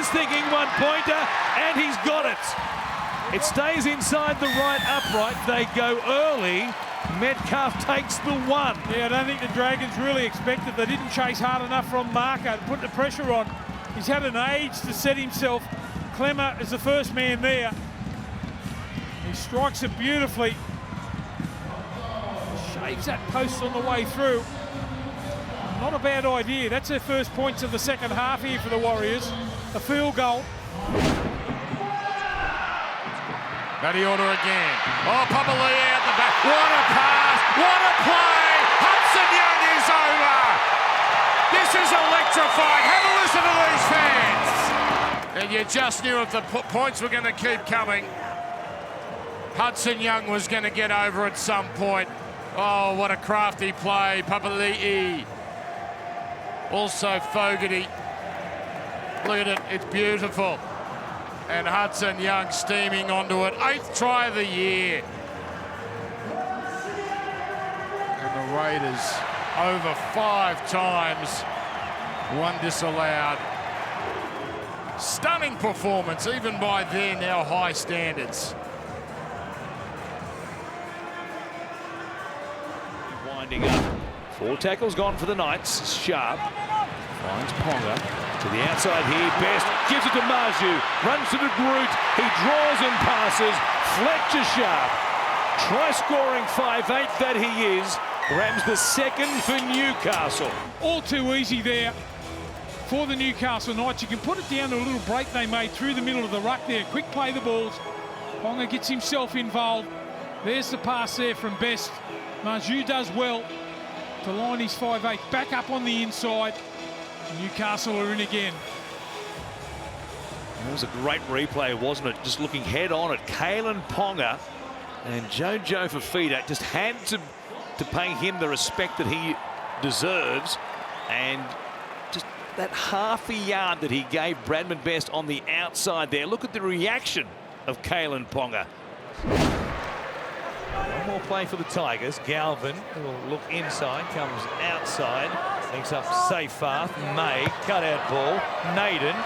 is thinking one-pointer, and he's got it. It stays inside the right upright. They go early. Metcalf takes the one. Yeah, I don't think the Dragons really expected. They didn't chase hard enough from Marco to put the pressure on. He's had an age to set himself. Clemmer is the first man there. He strikes it beautifully. Shaves that post on the way through. Not a bad idea. That's their first points of the second half here for the Warriors. A field goal. Matty order again. Oh, Papali'i out the back. What a pass! What a play! Hudson Young is over! This is electrifying. Have a listen to these fans. And you just knew if the points were going to keep coming, Hudson Young was going to get over at some point. Oh, what a crafty play. Papali'i. Also Fogarty. Look at it. It's beautiful. And Hudson Young steaming onto it. 8th try of the year. And the Raiders over 5 times. 1 disallowed. Stunning performance, even by their now high standards. Winding up. 4 tackles gone for the Knights. Sharp finds Ponga. To the outside here, Best gives it to Maju, runs to the Groot, he draws and passes, Fletcher Sharp, try-scoring 5'8" that he is, grabs the second for Newcastle. All too easy there for the Newcastle Knights. You can put it down to a little break they made through the middle of the ruck there, quick play the balls, Ponga gets himself involved, there's the pass there from Best, Maju does well to line his 5'8", back up on the inside. Newcastle are in again. That was a great replay, wasn't it? Just looking head on at Kalen Ponga, and Jojo Fafita just had to pay him the respect that he deserves, and just that half a yard that he gave Bradman Best on the outside there. Look at the reaction of Kalen Ponga. One more play for the Tigers. Galvin will look inside, comes outside, links up Seyfarth, May, cut out ball, Naden,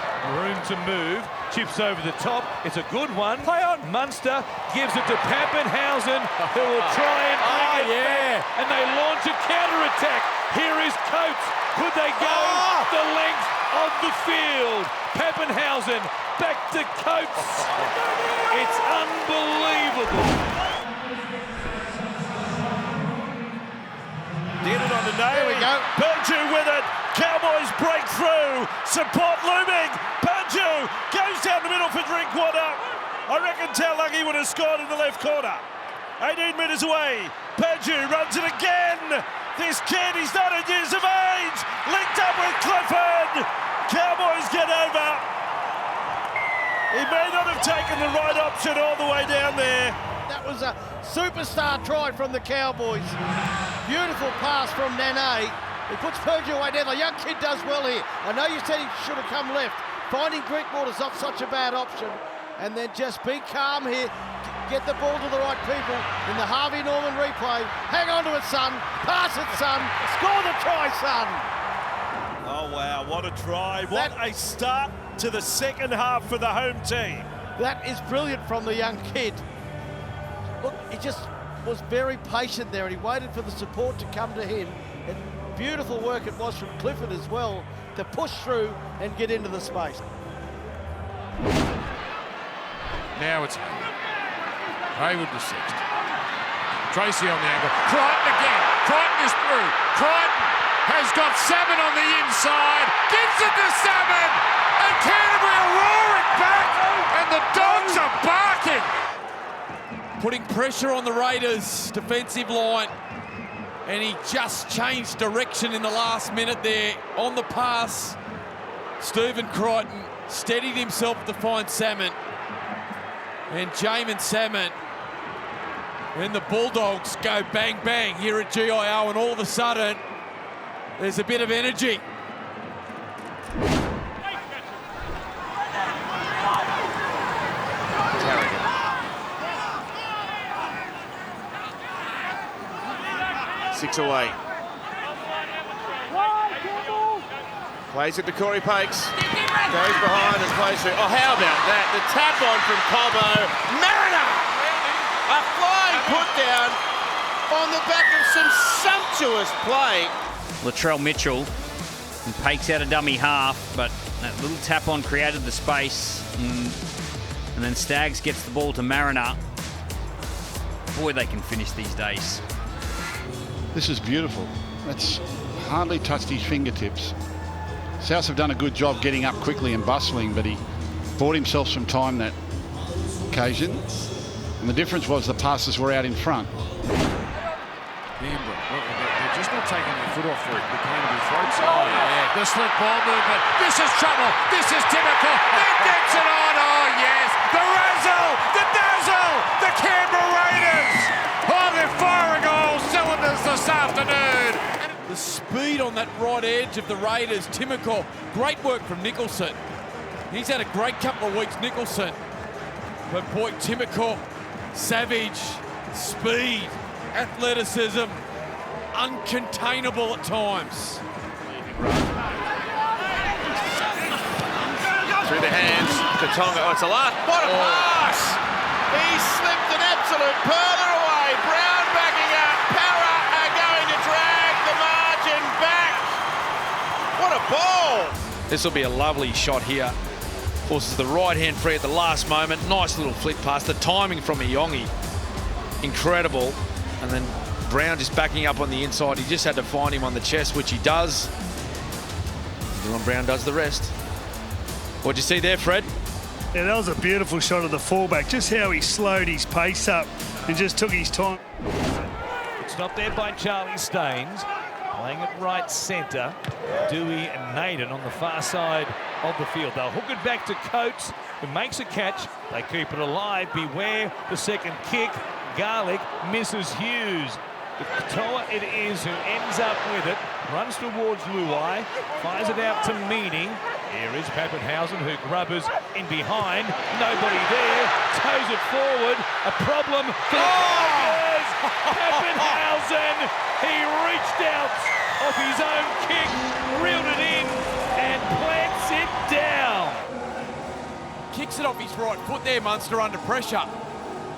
room to move, chips over the top, it's a good one. Play on! Munster gives it to Pappenhausen, who will try and bring it back, and they launch a counter-attack. Here is Coates, could they go the length of the field? Pappenhausen, back to Coates. It's unbelievable. Get it on the nail. There we go. Purdue with it. Cowboys break through. Support looming. Purdue goes down the middle for Drinkwater. I reckon Taulagi would have scored in the left corner. 18 metres away. Purdue runs it again. This kid, he's 19 years of age. Linked up with Clifford. Cowboys get over. He may not have taken the right option all the way down there. That was a superstar try from the Cowboys. Beautiful pass from Nene. He puts Purdue away down. The young kid does well here. I know you said he should have come left. Finding Drinkwater's not such a bad option. And then just be calm here. Get the ball to the right people in the Harvey Norman replay. Hang on to it, son. Pass it, son. Score the try, son. Oh, wow. What a try. What a start to the second half for the home team. That is brilliant from the young kid. Look, he just was very patient there, and he waited for the support to come to him. And beautiful work it was from Clifford as well to push through and get into the space. Now it's Hayward to 6th. Tracy on the angle. Crichton again. Crichton is through. Crichton has got Salmon on the inside. Gives it to Salmon. And Canterbury are roaring back. And the Dogs are barking. Putting pressure on the Raiders' defensive line, and he just changed direction in the last minute there on the pass. Stephen Crichton steadied himself to find Salmon, and Jamin Salmon. When the Bulldogs go bang bang here at GIO, and all of a sudden there's a bit of energy. Six away. Plays it to Corey Pakes. Goes behind and plays through. Oh, how about that? The tap on from Cobbo. Mariner! A flying put down on the back of some sumptuous play. Latrell Mitchell and Pakes out a dummy half, but that little tap on created the space. And then Staggs gets the ball to Mariner. Boy, they can finish these days. This is beautiful. That's hardly touched his fingertips. Souths have done a good job getting up quickly and bustling, but he bought himself some time that occasion. And the difference was the passes were out in front. Canberra, they're just not taking their foot off the Canterbury throats. Oh, yeah. The slick ball movement. This is trouble. This is typical. It gets it on. Oh, yes. The razzle. The dazzle. The Canberra Raiders. Oh, they're firing all cylinders this afternoon. The speed on that right edge of the Raiders. Timoko, great work from Nicholson. He's had a great couple of weeks, Nicholson. But boy, Timoko, savage, speed, athleticism, uncontainable at times. Through the hands, Katonga. Oh, it's a lot. What a pass! He slipped an absolute pearler away. Brown backing up. Para are going to drag the margin back. What a ball! This will be a lovely shot here. Forces the right hand free at the last moment. Nice little flick pass. The timing from Iongi, incredible. And then Brown just backing up on the inside. He just had to find him on the chest, which he does. Dylan Brown does the rest. What'd you see there, Fred? Yeah, that was a beautiful shot of the fullback. Just how he slowed his pace up and just took his time. Stopped there by Charlie Staines. Playing it right centre. Dewey and Naden on the far side of the field. They'll hook it back to Coates, who makes a catch. They keep it alive. Beware the second kick. Garlic misses Hughes. Katoa it is who ends up with it. Runs towards Luai. Fires it out to Meany. Here is Pappenhausen, who grubbers in behind. Nobody there. Toes it forward. A problem for the Tigers. Pappenhausen. He reached out off his own kick, reeled it in, and plants it down. Kicks it off his right foot there, Munster under pressure.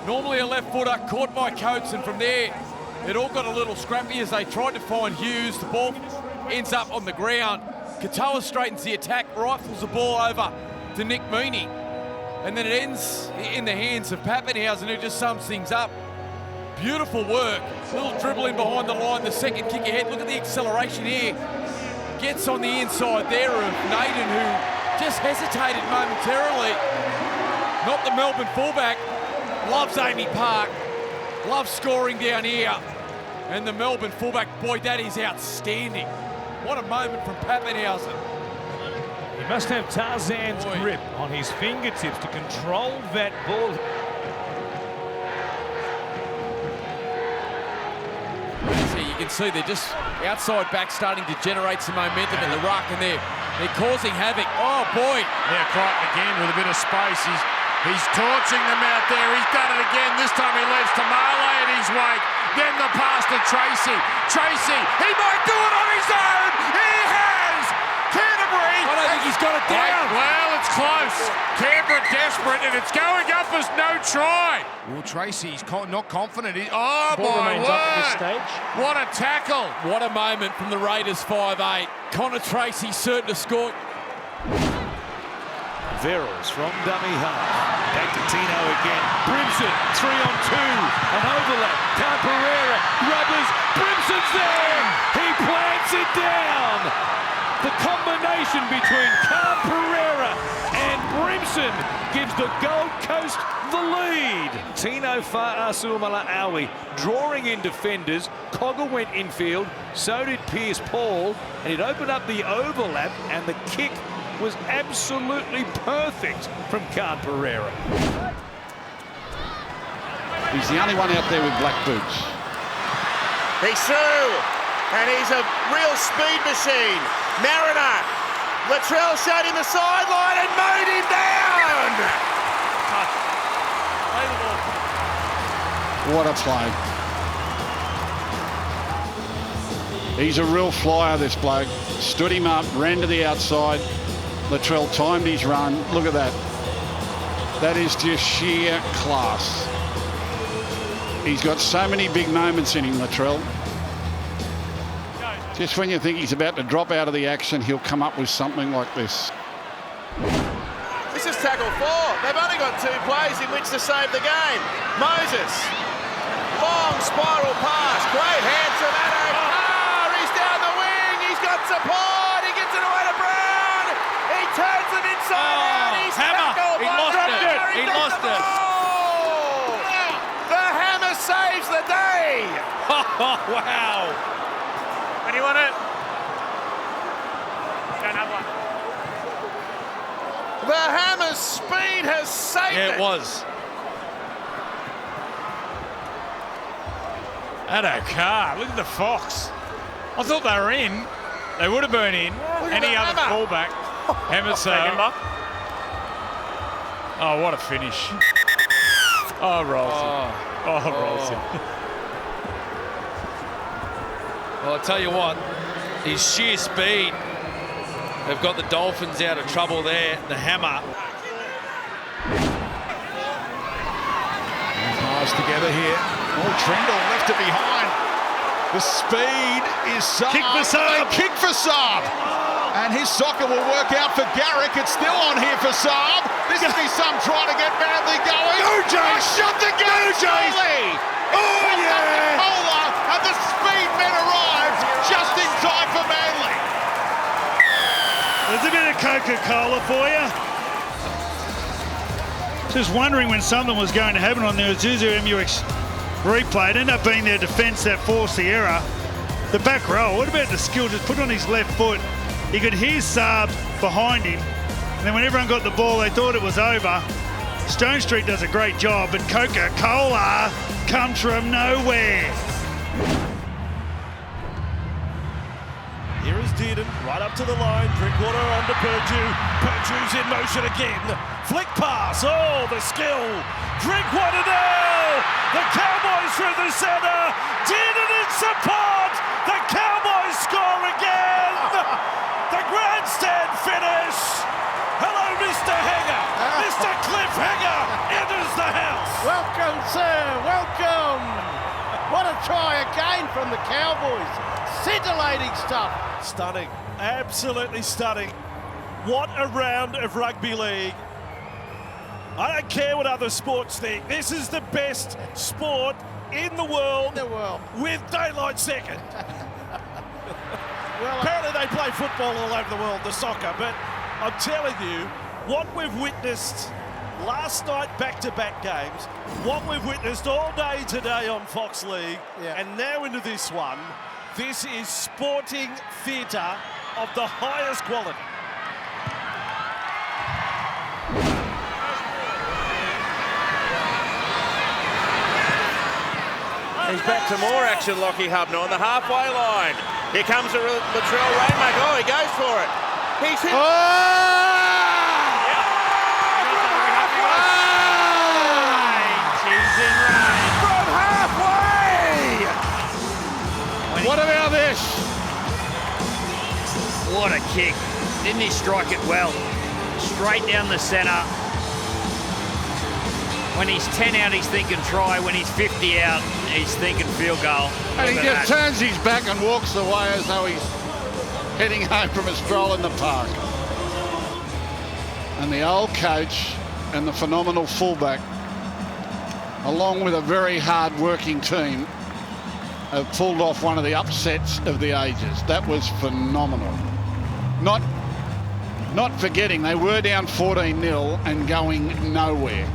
Normally a left footer, caught by Coates, and from there it all got a little scrappy as they tried to find Hughes. The ball ends up on the ground. Katoa straightens the attack, rifles the ball over to Nick Meany, and then it ends in the hands of Pappenhausen, who just sums things up. Beautiful work. Little dribbling behind the line, the second kick ahead. Look at the acceleration here. Gets on the inside there of Naden, who just hesitated momentarily. Not the Melbourne fullback. Loves Amy Park. Loves scoring down here. And the Melbourne fullback, boy, that is outstanding. What a moment from Pappenhausen. He must have Tarzan's grip on his fingertips to control that ball. You can see they're just outside back starting to generate some momentum in the ruck, and they're causing havoc. Oh, boy. Yeah, Crichton again with a bit of space. He's torching them out there. He's done it again. This time he leaves to Marley at his wake. Then the pass to Tracy. Tracy, he might do it on his own. He has. Canterbury. I don't think he's got it down. Well, it's close. Canberra desperate, and it's going up as no try. Well, Tracy's not confident. Oh, my word. Up at this stage. What a tackle. What a moment from the Raiders 5'8". Connor Tracy certain to score. Verrills from dummy half. Back to Tino again. Brimson, 3-on-2. An overlap. Pereira, rubbers. Brimson's there. He plants it down. The combination between Pereira and Brimson gives the Gold Coast the lead. Tino Fa'asuamaleaui drawing in defenders. Cogger went infield. So did Pierce Paul. And it opened up the overlap, and the kick was absolutely perfect from Khan Pereira. He's the only one out there with black boots. He's through, and he's a real speed machine. Mariner, Latrell showed him the sideline and mowed him down. What a play. He's a real flyer, this bloke. Stood him up, ran to the outside. Latrell timed his run. Look at that. That is just sheer class. He's got so many big moments in him, Latrell. Just when you think he's about to drop out of the action, he'll come up with something like this. This is tackle 4. They've only got 2 plays in which to save the game. Moses. Long spiral pass. Great hands from Addo Carr. He's down the wing. He's got support. He gets it away to Brown. He turns them inside out. He's Hammer. tackled. He lost it. He lost it. The hammer saves the day. Wow. And you want it? The hammer's speed has saved it. Yeah, it was. Addo Carr, look at the Fox. I thought they were in. They would have been in. Any other fullback. Hammer Oh, what a finish. Oh, Rolsey. Oh, Rolsey. Well, I'll tell you what, his sheer speed, they've got the Dolphins out of trouble there. The hammer. Nice together here. Oh, Trindle left it behind. The speed is Saab. Kick for Saab. Kick for Saab. And his soccer will work out for Garrick. It's still on here for Saab. This will be some try to get Manly going. Go, Jace! Shot the game, Jace! Oh, yeah! And the speed men arrived just in time for Manly. There's a bit of Coca-Cola for you. Just wondering when something was going to happen on the Azusa MUX replay. It ended up being their defence that forced the error. The back row, what about the skill? Just put on his left foot. You could hear Saab behind him. And then when everyone got the ball, they thought it was over. Stone Street does a great job, but Coca-Cola comes from nowhere. Here is Dearden, right up to the line. Drinkwater onto Purdue. Purdue's in motion again. Flick pass. Oh, the skill. Drinkwater now. The Cowboys through the centre. Dearden in support. The Cowboys score again. The grandstand finish. Hello, Mr. Hanger. Mr. Cliffhanger enters the house. Welcome, sir. Welcome. What a try again from the Cowboys. Scintillating stuff. Stunning. Absolutely stunning. What a round of rugby league. I don't care what other sports think. This is the best sport in the world. With daylight second. Well, apparently they play football all over the world, the soccer, but I'm telling you, what we've witnessed last night, back-to-back games, what we've witnessed all day today on Fox League, and now into this one, this is sporting theatre of the highest quality. He's back to more action, Lockie Hubner, on the halfway line. Here comes a Latrell Rainmaker. Oh, he goes for it. He's hit. From halfway! What about this? What a kick. Didn't he strike it well? Straight down the centre. When he's 10 out, he's thinking try. When he's 50 out, he's thinking field goal. And he just turns his back and walks away as though he's heading home from a stroll in the park. And the old coach and the phenomenal fullback, along with a very hard-working team, have pulled off one of the upsets of the ages. That was phenomenal. Not forgetting they were down 14-0 and going nowhere.